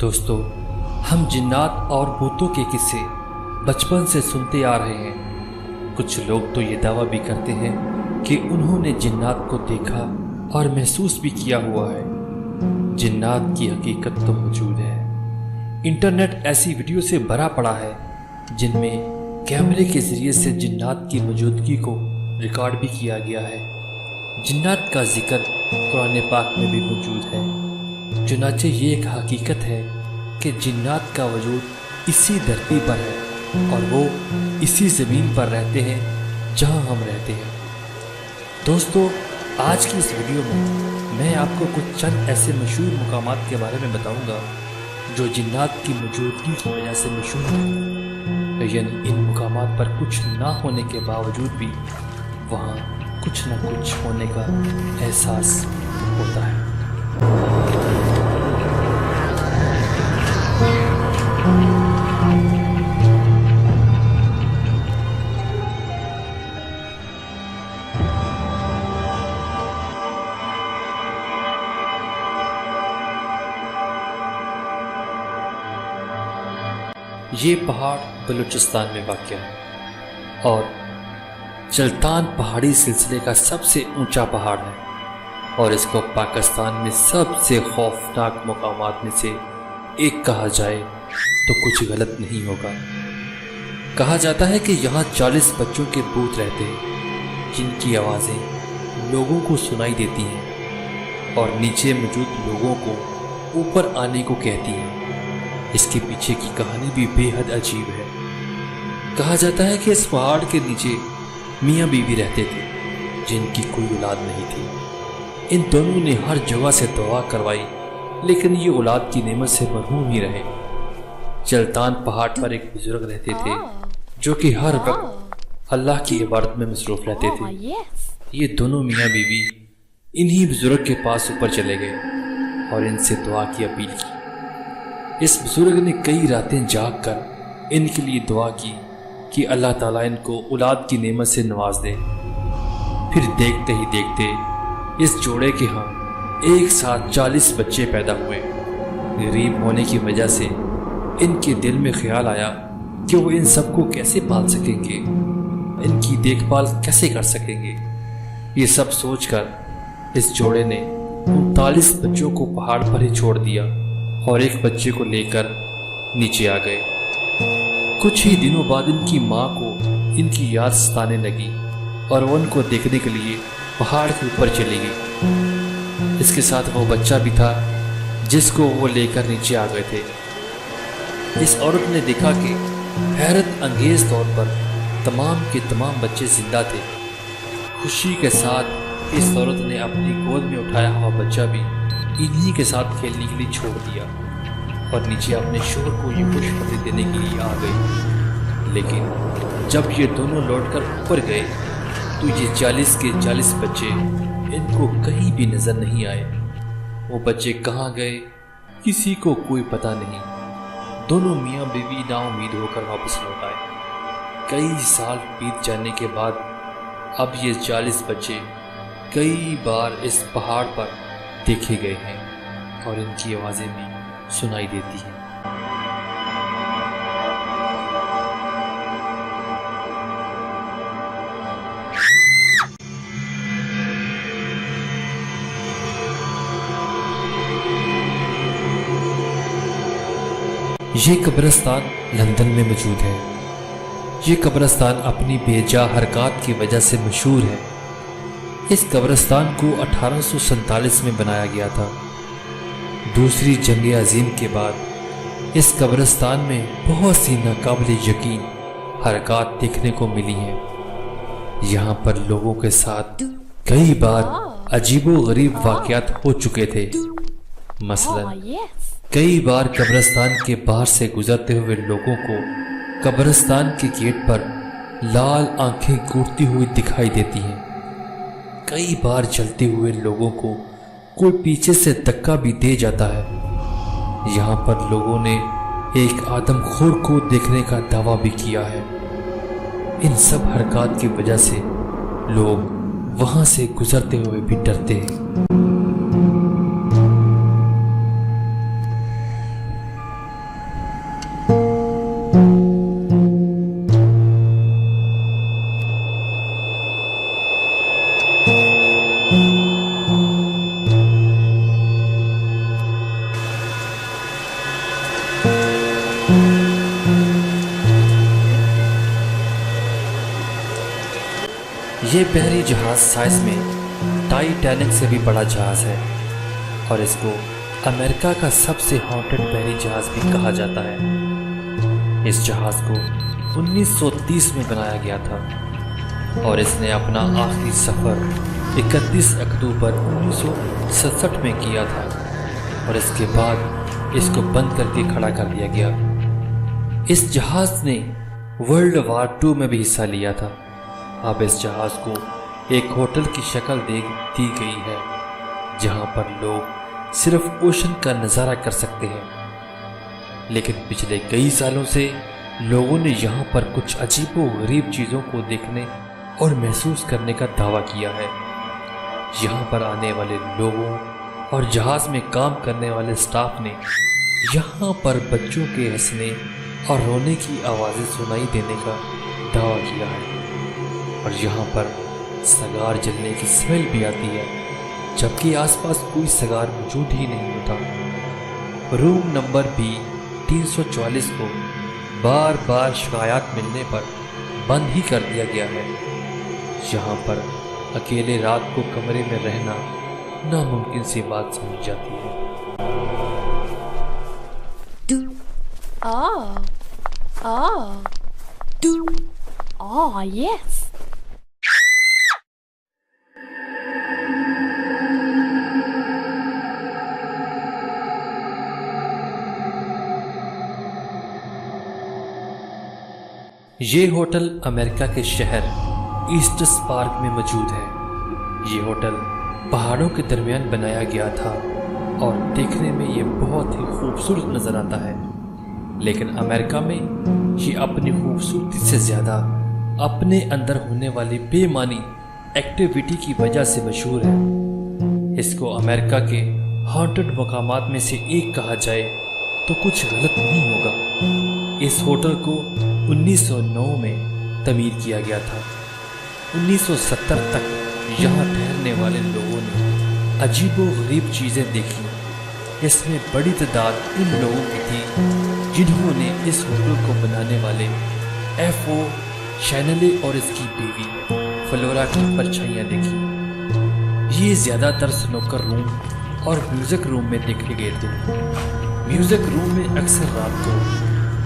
دوستو، ہم جنات اور بھوتوں کے قصے بچپن سے سنتے آ رہے ہیں۔ کچھ لوگ تو یہ دعویٰ بھی کرتے ہیں کہ انہوں نے جنات کو دیکھا اور محسوس بھی کیا ہوا ہے۔ جنات کی حقیقت تو موجود ہے۔ انٹرنیٹ ایسی ویڈیو سے بھرا پڑا ہے جن میں کیمرے کے ذریعے سے جنات کی موجودگی کو ریکارڈ بھی کیا گیا ہے۔ جنات کا ذکر قرآن پاک میں بھی موجود ہے۔ چنانچہ یہ ایک حقیقت ہے کہ جنات کا وجود اسی دھرتی پر ہے اور وہ اسی زمین پر رہتے ہیں جہاں ہم رہتے ہیں۔ دوستو، آج کی اس ویڈیو میں آپ کو کچھ چند ایسے مشہور مقامات کے بارے میں بتاؤں گا جو جنات کی موجودگی کی وجہ سے مشہور ہیں، یعنی ان مقامات پر کچھ نہ ہونے کے باوجود بھی وہاں کچھ نہ کچھ ہونے کا احساس ہوتا ہے۔ یہ پہاڑ بلوچستان میں واقع ہے اور چلتان پہاڑی سلسلے کا سب سے اونچا پہاڑ ہے اور اس کو پاکستان میں سب سے خوفناک مقامات میں سے ایک کہا جائے تو کچھ غلط نہیں ہوگا۔ کہا جاتا ہے کہ یہاں 40 بچوں کے بھوت رہتے ہیں جن کی آوازیں لوگوں کو سنائی دیتی ہیں اور نیچے موجود لوگوں کو اوپر آنے کو کہتی ہیں۔ اس کے پیچھے کی کہانی بھی بے حد عجیب ہے۔ کہا جاتا ہے کہ اس پہاڑ کے نیچے میاں بیوی رہتے تھے جن کی کوئی اولاد نہیں تھی۔ ان دونوں نے ہر جگہ سے دعا کروائی لیکن یہ اولاد کی نعمت سے محروم ہی رہے۔ چلتان پہاڑ پر ایک بزرگ رہتے تھے جو کہ ہر وقت اللہ کی عبادت میں مصروف رہتے تھے۔ یہ دونوں میاں بیوی انہی بزرگ کے پاس اوپر چلے گئے اور ان سے دعا کی اپیل کی۔ اس بزرگ نے کئی راتیں جاگ کر ان کے لیے دعا کی کہ اللہ تعالیٰ ان کو اولاد کی نعمت سے نواز دے۔ پھر دیکھتے ہی دیکھتے اس جوڑے کے ہاں ایک ساتھ 40 بچے پیدا ہوئے۔ غریب ہونے کی وجہ سے ان کے دل میں خیال آیا کہ وہ ان سب کو کیسے پال سکیں گے، ان کی دیکھ بھال کیسے کر سکیں گے۔ یہ سب سوچ کر اس جوڑے نے 39 بچوں کو پہاڑ پر ہی چھوڑ دیا اور ایک بچے کو لے کر نیچے آ گئے۔ کچھ ہی دنوں بعد ان کی ماں کو ان کی یاد ستانے لگی اور وہ ان کو دیکھنے کے لیے پہاڑ کے اوپر چلی گئی۔ اس کے ساتھ وہ بچہ بھی تھا جس کو وہ لے کر نیچے آ گئے تھے۔ اس عورت نے دیکھا کہ حیرت انگیز طور پر تمام کے تمام بچے زندہ تھے۔ خوشی کے ساتھ اس عورت نے اپنی گود میں اٹھایا ہوا بچہ بھی انہی کے ساتھ کھیلنے کے لیے چھوڑ دیا اور نیچے اپنے شوہر کو یہ خوشخبری دینے کے لیے آ گئی۔ لیکن جب یہ دونوں لوٹ کر اوپر گئے تو یہ 40 کے 40 بچے ان کو کہیں بھی نظر نہیں آئے۔ وہ بچے کہاں گئے کسی کو کوئی پتہ نہیں۔ دونوں میاں بیوی نا امید ہو کر واپس لوٹ آئے۔ کئی سال بیت جانے کے بعد اب یہ 40 بچے کئی بار اس پہاڑ پر دیکھے گئے ہیں اور ان کی آوازیں بھی سنائی دیتی ہیں۔ یہ قبرستان لندن میں موجود ہے۔ یہ قبرستان اپنی بے جا حرکات کی وجہ سے مشہور ہے۔ اس قبرستان کو 1847 میں بنایا گیا تھا۔ دوسری جنگ عظیم کے بعد اس قبرستان میں بہت سی ناقابل یقین حرکات دیکھنے کو ملی ہیں۔ یہاں پر لوگوں کے ساتھ کئی بار عجیب و غریب واقعات ہو چکے تھے۔ مثلا کئی بار قبرستان کے باہر سے گزرتے ہوئے لوگوں کو قبرستان کے گیٹ پر لال آنکھیں گھورتی ہوئی دکھائی دیتی ہیں۔ کئی بار چلتے ہوئے لوگوں کو کوئی پیچھے سے دھکا بھی دے جاتا ہے۔ یہاں پر لوگوں نے ایک آدم خور کو دیکھنے کا دعویٰ بھی کیا ہے۔ ان سب حرکات کی وجہ سے لوگ وہاں سے گزرتے ہوئے بھی ڈرتے ہیں۔ یہ بحری جہاز سائز میں ٹائٹینک سے بھی بڑا جہاز ہے اور اس کو امریکہ کا سب سے ہانٹڈ بحری جہاز بھی کہا جاتا ہے۔ اس جہاز کو 1930 میں بنایا گیا تھا اور اس نے اپنا آخری سفر 31 اکتوبر 1967 میں کیا تھا اور اس کے بعد اس کو بند کر کے کھڑا کر دیا گیا۔ اس جہاز نے ورلڈ وار 2 میں بھی حصہ لیا تھا۔ اب اس جہاز کو ایک ہوٹل کی شکل دی گئی ہے جہاں پر لوگ صرف اوشن کا نظارہ کر سکتے ہیں، لیکن پچھلے کئی سالوں سے لوگوں نے یہاں پر کچھ عجیب و غریب چیزوں کو دیکھنے اور محسوس کرنے کا دعویٰ کیا ہے۔ یہاں پر آنے والے لوگوں اور جہاز میں کام کرنے والے سٹاف نے یہاں پر بچوں کے ہنسنے اور رونے کی آوازیں سنائی دینے کا دعویٰ کیا ہے اور یہاں پر سگار جلنے کی اسمیل بھی آتی ہے، جبکہ آس پاس کوئی سگار موجود ہی نہیں ہوتا۔ روم نمبر بھی 344 کو بار بار شکایات ملنے پر بند ہی کر دیا گیا ہے۔ یہاں پر اکیلے رات کو کمرے میں رہنا ناممکن سی بات سمجھی جاتی ہے۔ Yes. یہ ہوٹل امریکہ کے شہر ایسٹس پارک میں موجود ہے۔ یہ ہوٹل پہاڑوں کے درمیان بنایا گیا تھا اور دیکھنے میں یہ بہت ہی خوبصورت نظر آتا ہے، لیکن امریکہ میں یہ اپنی خوبصورتی سے زیادہ اپنے اندر ہونے والی بے معنی ایکٹیویٹی کی وجہ سے مشہور ہے۔ اس کو امریکہ کے ہانٹڈ مقامات میں سے ایک کہا جائے تو کچھ غلط نہیں ہوگا۔ اس ہوٹل کو 1909 میں تعمیر کیا گیا تھا۔ 1970 تک یہاں ٹھہرنے والے لوگوں نے عجیب و غریب چیزیں دیکھی۔ اس میں بڑی تعداد ان لوگوں کی تھی جنہوں نے اس ہوٹل کو بنانے والے F.O. شینلے اور اس کی بیوی فلورا کی پرچھائیاں دیکھی۔ یہ زیادہ تر سنوکر روم اور میوزک روم میں دیکھے گئے تھے۔ میوزک روم میں اکثر رات کو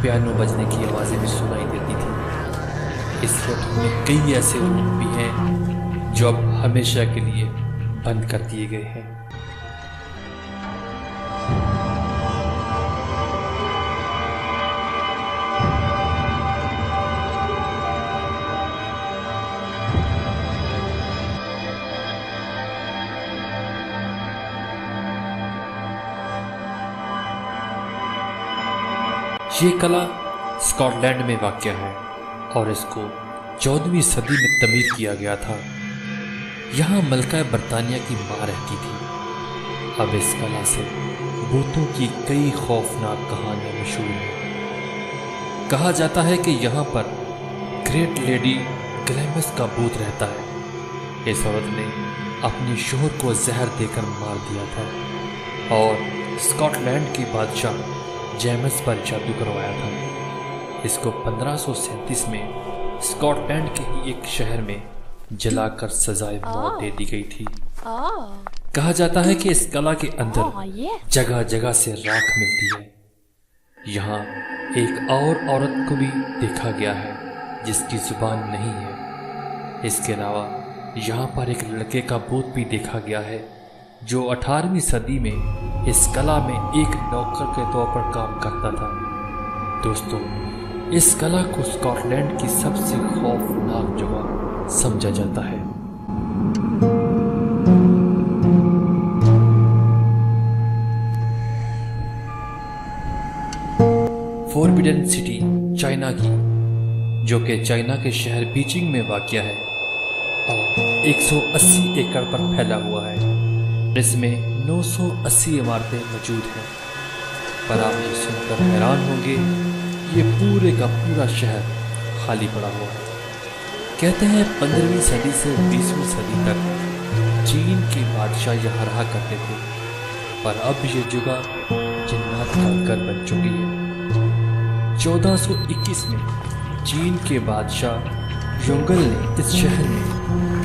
پیانو بجنے کی آوازیں بھی سنائی دیتی تھی۔ اس ہوٹل میں کئی ایسے روم بھی ہیں جو اب ہمیشہ کے لیے بند کر دیے گئے ہیں۔ یہ قلعہ اسکاٹ لینڈ میں واقع ہے اور اس کو 14ویں صدی میں تعمیر کیا گیا تھا۔ یہاں ملکہ برطانیہ کی ماں رہتی تھی۔ اب اس قلعہ سے بھوتوں کی کئی خوفناک کہانیاں مشہور ہیں۔ کہا جاتا ہے کہ یہاں پر گریٹ لیڈی گلیمس کا بھوت رہتا ہے۔ اس عورت نے اپنی شوہر کو زہر دے کر مار دیا تھا اور اسکاٹ لینڈ کے بادشاہ جیمس پر جادو کروایا تھا۔ اس کو 1537 میں اسکاٹ لینڈ کے ہی ایک شہر میں جلا کر سزائے موت دے دی گئی تھی۔ کہا جاتا ہے کہ اس قلعہ کے اندر جگہ جگہ سے راکھ ملتی ہے۔ یہاں ایک اور عورت کو بھی دیکھا گیا ہے جس کی زبان نہیں ہے۔ اس کے علاوہ یہاں پر ایک لڑکے کا بھوت بھی دیکھا گیا ہے جو 18ویں صدی میں اس قلعہ میں ایک نوکر کے طور پر کام کرتا تھا۔ دوستو، اس قلعہ کو اسکاٹ لینڈ کی سب سے خوفناک جگہ سمجھا جاتا ہے۔ فوربیڈن سٹی چائنا کی، جو کہ چائنا کے شہر بیجنگ میں واقع ہے اور 180 ایکڑ پر پھیلا ہوا ہے۔ اس میں 980 عمارتیں موجود ہیں، پر آپ یہ سن کر حیران ہوں گے یہ پورے کا پورا شہر خالی پڑا ہوا ہے۔ کہتے ہیں 15ویں صدی سے 20ویں صدی تک چین کے بادشاہ یہاں رہا کرتے تھے، پر اب یہ جگہ جنات کا گھر بن چکی ہے۔ 1421 میں چین کے بادشاہ یونگل نے اس شہر میں